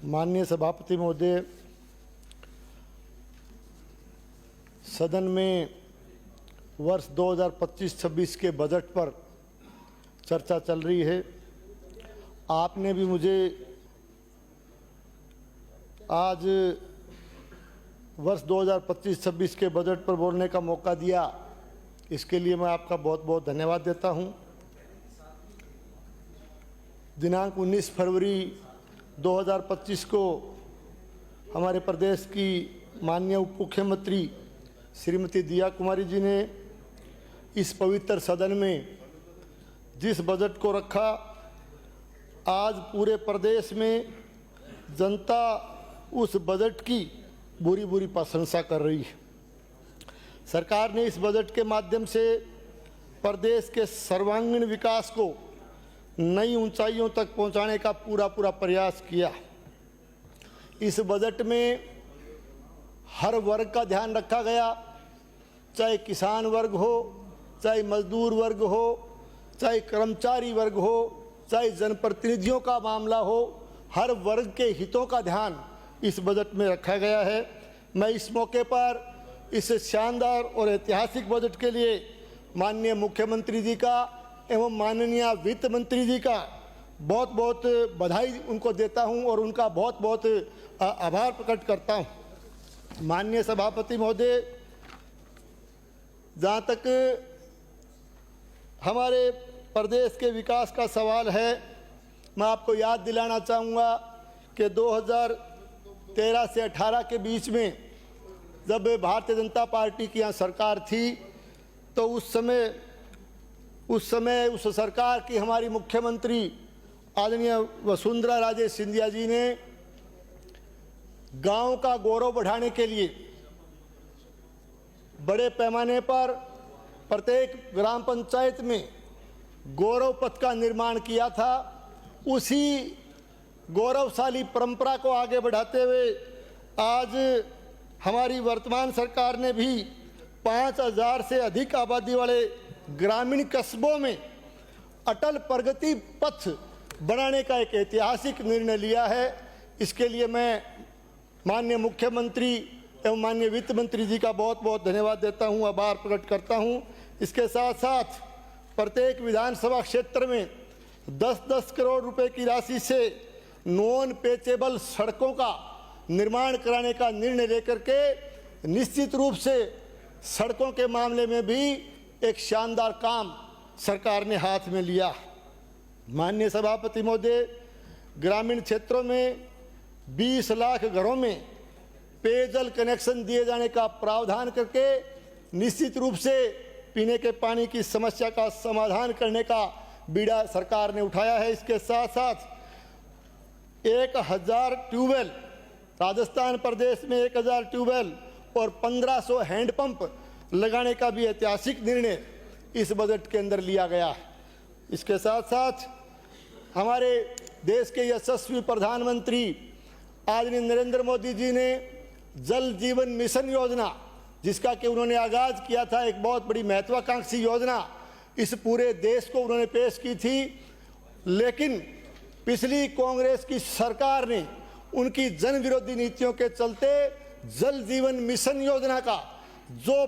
माननीय सभापति महोदय, सदन में वर्ष 2025-26 के बजट पर चर्चा चल रही है। आपने भी मुझे आज वर्ष 2025-26 के बजट पर बोलने का मौका दिया, इसके लिए मैं आपका बहुत बहुत धन्यवाद देता हूं। दिनांक 19 फरवरी 2025 को हमारे प्रदेश की माननीय उप मुख्यमंत्री श्रीमती दिया कुमारी जी ने इस पवित्र सदन में जिस बजट को रखा, आज पूरे प्रदेश में जनता उस बजट की बुरी बुरी प्रशंसा कर रही है। सरकार ने इस बजट के माध्यम से प्रदेश के सर्वांगीण विकास को नई ऊंचाइयों तक पहुंचाने का पूरा प्रयास किया। इस बजट में हर वर्ग का ध्यान रखा गया, चाहे किसान वर्ग हो, चाहे मजदूर वर्ग हो, चाहे कर्मचारी वर्ग हो, चाहे जनप्रतिनिधियों का मामला हो, हर वर्ग के हितों का ध्यान इस बजट में रखा गया है। मैं इस मौके पर इस शानदार और ऐतिहासिक बजट के लिए माननीय मुख्यमंत्री जी का एवं माननीय वित्त मंत्री जी का बहुत बहुत बधाई उनको देता हूं और उनका बहुत बहुत आभार प्रकट करता हूं। माननीय सभापति महोदय, जहां तक हमारे प्रदेश के विकास का सवाल है, मैं आपको याद दिलाना चाहूँगा कि 2013 से 18 के बीच में जब भारतीय जनता पार्टी की यहाँ सरकार थी, तो उस समय उस सरकार की हमारी मुख्यमंत्री आदरणीय वसुंधरा राजे सिंधिया जी ने गांव का गौरव बढ़ाने के लिए बड़े पैमाने पर प्रत्येक ग्राम पंचायत में गौरव पथ का निर्माण किया था। उसी गौरवशाली परंपरा को आगे बढ़ाते हुए आज हमारी वर्तमान सरकार ने भी 5000 से अधिक आबादी वाले ग्रामीण कस्बों में अटल प्रगति पथ बनाने का एक ऐतिहासिक निर्णय लिया है। इसके लिए मैं माननीय मुख्यमंत्री एवं माननीय वित्त मंत्री जी का बहुत बहुत धन्यवाद देता हूं, आभार प्रकट करता हूं। इसके साथ साथ प्रत्येक विधानसभा क्षेत्र में 10-10 करोड़ रुपए की राशि से नॉन पेचेबल सड़कों का निर्माण कराने का निर्णय लेकर के निश्चित रूप से सड़कों के मामले में भी एक शानदार काम सरकार ने हाथ में लिया। माननीय सभापति महोदय, ग्रामीण क्षेत्रों में 20 लाख घरों में पेयजल कनेक्शन दिए जाने का प्रावधान करके निश्चित रूप से पीने के पानी की समस्या का समाधान करने का बीड़ा सरकार ने उठाया है। इसके साथ साथ 1000 ट्यूबवेल, राजस्थान प्रदेश में 1000 ट्यूबवेल और 1500 हैंडपंप लगाने का भी ऐतिहासिक निर्णय इस बजट के अंदर लिया गया है। इसके साथ साथ हमारे देश के यशस्वी प्रधानमंत्री आदरणीय नरेंद्र मोदी जी ने जल जीवन मिशन योजना, जिसका कि उन्होंने आगाज किया था, एक बहुत बड़ी महत्वाकांक्षी योजना इस पूरे देश को उन्होंने पेश की थी। लेकिन पिछली कांग्रेस की सरकार ने उनकी जन विरोधी नीतियों के चलते जल जीवन मिशन योजना का जो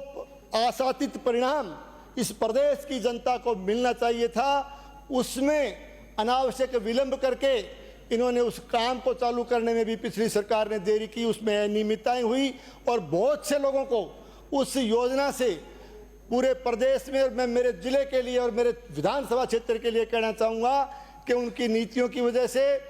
आशातीत परिणाम इस प्रदेश की जनता को मिलना चाहिए था, उसमें अनावश्यक विलंब करके इन्होंने उस काम को चालू करने में भी पिछली सरकार ने देरी की, उसमें अनियमितताएं हुई और बहुत से लोगों को उस योजना से पूरे प्रदेश में, और मैं मेरे जिले के लिए और मेरे विधानसभा क्षेत्र के लिए कहना चाहूँगा कि उनकी नीतियों की वजह से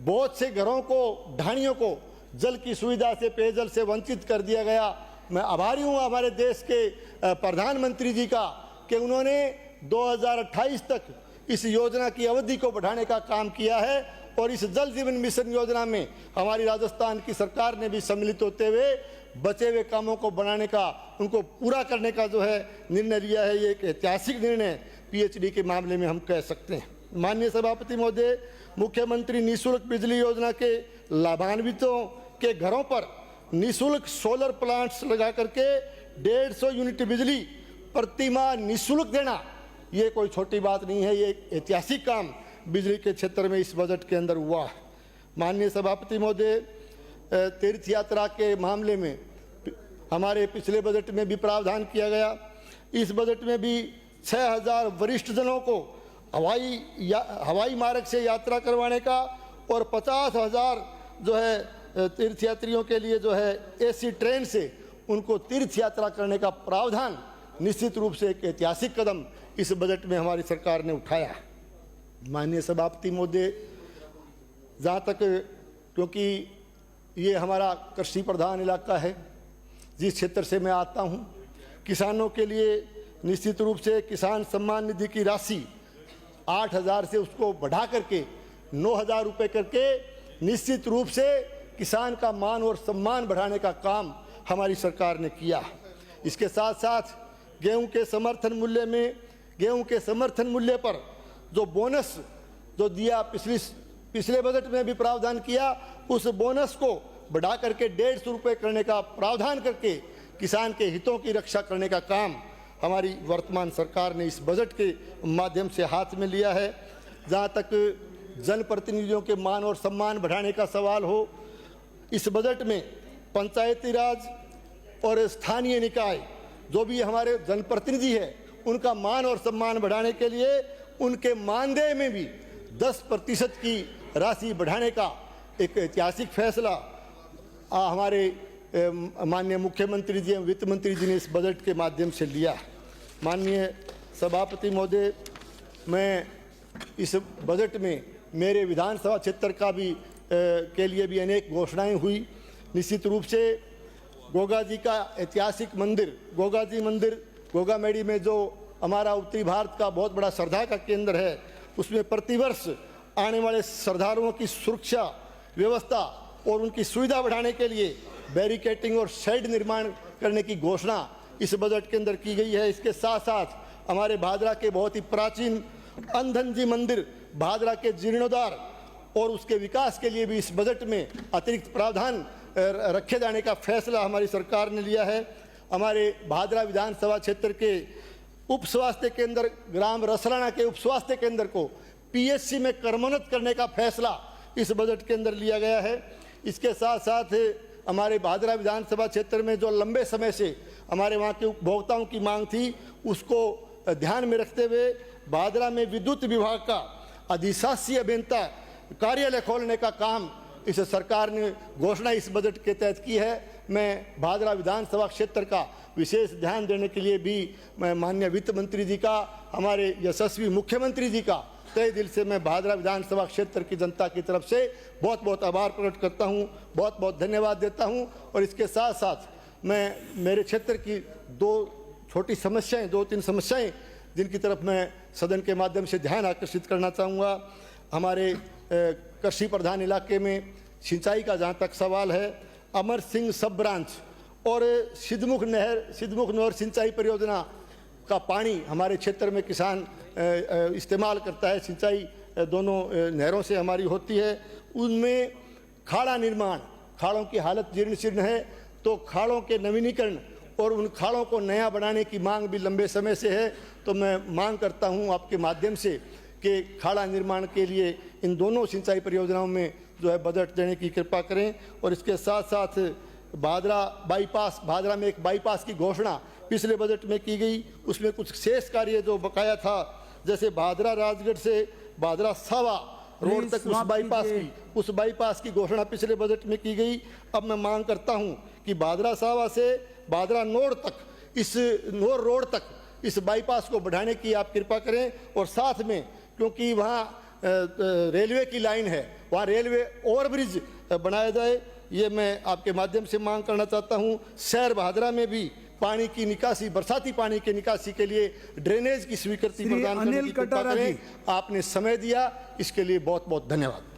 बहुत से घरों को, ढाणियों को जल की सुविधा से, पेयजल से वंचित कर दिया गया। मैं आभारी हूँ हमारे देश के प्रधानमंत्री जी का कि उन्होंने 2028 तक इस योजना की अवधि को बढ़ाने का काम किया है और इस जल जीवन मिशन योजना में हमारी राजस्थान की सरकार ने भी सम्मिलित होते हुए बचे हुए कामों को बनाने का, उनको पूरा करने का जो है निर्णय लिया है। ये एक ऐतिहासिक निर्णय पीएचडी के मामले में हम कह सकते हैं। माननीय सभापति महोदय, मुख्यमंत्री निःशुल्क बिजली योजना के लाभान्वितों के घरों पर निःशुल्क सोलर प्लांट्स लगा करके 150 यूनिट बिजली प्रति माह निःशुल्क देना, ये कोई छोटी बात नहीं है। ये एक ऐतिहासिक काम बिजली के क्षेत्र में इस बजट के अंदर हुआ है। माननीय सभापति महोदय, तीर्थ यात्रा के मामले में हमारे पिछले बजट में भी प्रावधान किया गया। इस बजट में भी 6000 वरिष्ठ जनों को हवाई मार्ग से यात्रा करवाने का और 50,000 जो है तीर्थयात्रियों के लिए जो है एसी ट्रेन से उनको तीर्थ यात्रा करने का प्रावधान निश्चित रूप से एक ऐतिहासिक कदम इस बजट में हमारी सरकार ने उठाया। माननीय सभापति महोदय, जहाँ तक, क्योंकि ये हमारा कृषि प्रधान इलाका है, जिस क्षेत्र से मैं आता हूँ, किसानों के लिए निश्चित रूप से किसान सम्मान निधि की राशि 8,000 से उसको बढ़ा करके 9,000 रुपये करके निश्चित रूप से किसान का मान और सम्मान बढ़ाने का काम हमारी सरकार ने किया। इसके साथ साथ गेहूं के समर्थन मूल्य पर जो बोनस जो दिया, पिछले बजट में भी प्रावधान किया, उस बोनस को बढ़ा करके 150 रुपये करने का प्रावधान करके किसान के हितों की रक्षा करने का काम हमारी वर्तमान सरकार ने इस बजट के माध्यम से हाथ में लिया है। जहाँ तक जनप्रतिनिधियों के मान और सम्मान बढ़ाने का सवाल हो, इस बजट में पंचायती राज और स्थानीय निकाय जो भी हमारे जनप्रतिनिधि है, उनका मान और सम्मान बढ़ाने के लिए उनके मानदेय में भी 10% की राशि बढ़ाने का एक ऐतिहासिक फैसला हमारे माननीय मुख्यमंत्री जी एवं वित्त मंत्री जी ने इस बजट के माध्यम से लिया। माननीय सभापति महोदय, मैं इस बजट में मेरे विधानसभा क्षेत्र का भी के लिए भी अनेक घोषणाएं हुई। निश्चित रूप से गोगा जी का ऐतिहासिक मंदिर, गोगा जी मंदिर गोगामेडी में जो हमारा उत्तरी भारत का बहुत बड़ा श्रद्धा का केंद्र है, उसमें प्रतिवर्ष आने वाले श्रद्धालुओं की सुरक्षा व्यवस्था और उनकी सुविधा बढ़ाने के लिए बैरिकेटिंग और शेड निर्माण करने की घोषणा इस बजट के अंदर की गई है। इसके साथ साथ हमारे भादरा के बहुत ही प्राचीन अंधन जी मंदिर भादरा के जीर्णोद्धार और उसके विकास के लिए भी इस बजट में अतिरिक्त प्रावधान रखे जाने का फैसला हमारी सरकार ने लिया है। हमारे भादरा विधानसभा क्षेत्र के उप स्वास्थ्य केंद्र ग्राम रसराना के उप स्वास्थ्य केंद्र को पीएचसी में क्रमोन्नत करने का फैसला इस बजट के अंदर लिया गया है। इसके साथ साथ हमारे भादरा विधानसभा क्षेत्र में जो लंबे समय से हमारे वहाँ के उपभोक्ताओं की मांग थी, उसको ध्यान में रखते हुए भादरा में विद्युत विभाग का अधिशासी अभियंता कार्यालय खोलने का काम इस सरकार ने घोषणा इस बजट के तहत की है। मैं भादरा विधानसभा क्षेत्र का विशेष ध्यान देने के लिए भी मैं माननीय वित्त मंत्री जी का, हमारे यशस्वी मुख्यमंत्री जी का तहे दिल से मैं भादरा विधानसभा क्षेत्र की जनता की तरफ से बहुत बहुत आभार प्रकट करता हूँ, बहुत बहुत धन्यवाद देता हूँ। और इसके साथ साथ मैं मेरे क्षेत्र की दो तीन समस्याएं जिनकी तरफ मैं सदन के माध्यम से ध्यान आकर्षित करना चाहूँगा। हमारे कृषि प्रधान इलाके में सिंचाई का जहाँ तक सवाल है, अमर सिंह सब ब्रांच और सिद्धमुख नहर सिंचाई परियोजना का पानी हमारे क्षेत्र में किसान इस्तेमाल करता है। सिंचाई दोनों नहरों से हमारी होती है। उनमें खाड़ा निर्माण, खाड़ों की हालत जीर्ण शीर्ण है, तो खाड़ों के नवीनीकरण और उन खाड़ों को नया बनाने की मांग भी लंबे समय से है। तो मैं मांग करता हूं आपके माध्यम से कि खाड़ा निर्माण के लिए इन दोनों सिंचाई परियोजनाओं में जो है बजट देने की कृपा करें। और इसके साथ साथ भादरा में एक बाईपास की घोषणा पिछले बजट में की गई, उसमें कुछ शेष कार्य जो बकाया था, जैसे भादरा राजगढ़ से भादरा सावा रोड तक उस बाईपास की घोषणा पिछले बजट में की गई। अब मैं मांग करता हूं कि भादरा सावा से भादरा नोड तक, इस नोर रोड तक इस बाईपास को बढ़ाने की आप कृपा करें। और साथ में क्योंकि वहाँ रेलवे की लाइन है, वहाँ रेलवे ओवरब्रिज बनाया जाए, ये मैं आपके माध्यम से मांग करना चाहता हूँ। शहर भादरा में भी पानी की निकासी, बरसाती पानी की निकासी के लिए ड्रेनेज की स्वीकृति प्रदान करने की कृपा करें। आपने समय दिया, इसके लिए बहुत बहुत धन्यवाद।